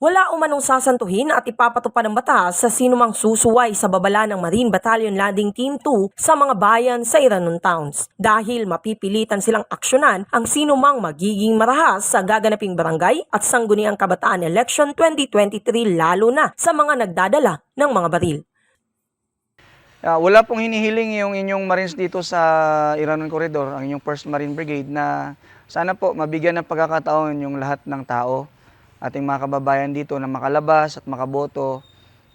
Wala umanong sasantuhin at ipapatupad ng batas sa sinumang susuway sa babala ng Marine Battalion Landing Team 2 sa mga bayan sa Iranon Towns dahil mapipilitan silang aksyonan ang sinumang magiging marahas sa gaganaping barangay at sangguniang kabataan election 2023 lalo na sa mga nagdadala ng mga baril. Wala pong hinihiling yung inyong Marines dito sa Iranon Corridor, ang inyong 1st Marine Brigade na sana po mabigyan ng pagkakataon yung lahat ng tao, ating mga kababayan dito na makalabas at makaboto.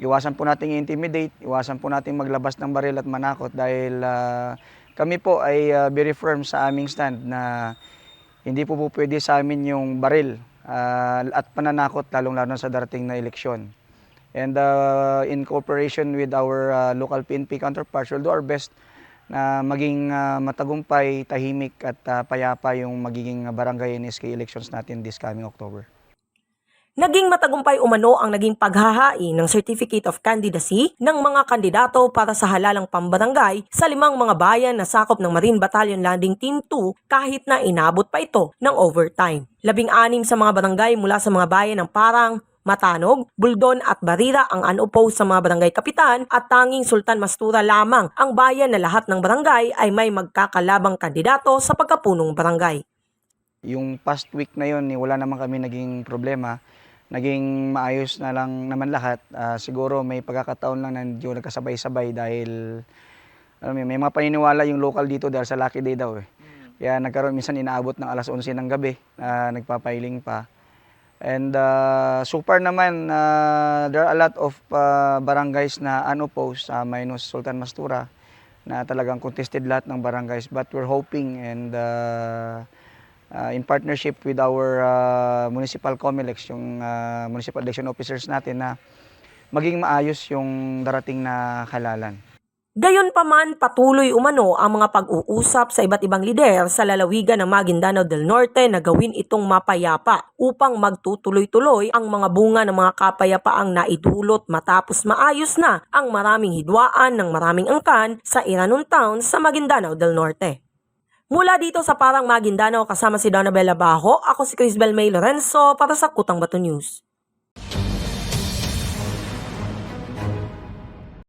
Iwasan po nating i-intimidate, iwasan po nating maglabas ng baril at manakot dahil kami po ay very firm sa aming stand na hindi po pwede sa amin yung baril at pananakot lalong-lalo sa darating na eleksyon. And in cooperation with our local PNP counterparts, we'll do our best na maging matagumpay, tahimik at payapa yung magiging barangay NSK elections natin this coming October. Naging matagumpay umano ang naging paghahain ng Certificate of Candidacy ng mga kandidato para sa halalang pambarangay sa 5 mga bayan na sakop ng Marine Battalion Landing Team 2 kahit na inabot pa ito ng overtime. 16 sa mga barangay mula sa mga bayan ng Parang, Matanog, Buldon at Barira ang unopposed sa mga barangay kapitan at tanging Sultan Mastura lamang ang bayan na lahat ng barangay ay may magkakalabang kandidato sa pagkapunong barangay. Yung past week na yun, wala naman kami naging problema. Naging maayos na lang naman lahat. Siguro may pagkakataon lang na medyo nagkasabay-sabay dahil may mga paniniwala yung local dito dahil sa Lucky Day daw eh. Kaya nagkaroon minsan inaabot ng alas 11 ng gabi, nagpapiling pa. And so far naman, there are a lot of barangays na unopposed minus Sultan Mastura na talagang contested lahat ng barangays. But we're hoping and in partnership with our municipal COMELEC, yung municipal election officers natin na maging maayos yung darating na halalan. Gayunpaman, patuloy umano ang mga pag-uusap sa iba't ibang lider sa lalawigan ng Maguindanao del Norte na gawin itong mapayapa upang magtutuloy-tuloy ang mga bunga ng mga kapayapaang naidulot matapos maayos na ang maraming hidwaan ng maraming angkan sa Iranon Town sa Maguindanao del Norte. Mula dito sa Parang Maguindanao kasama si Donabella Bajo, ako si Crisbel May Lorenzo para sa Kutang Bato News.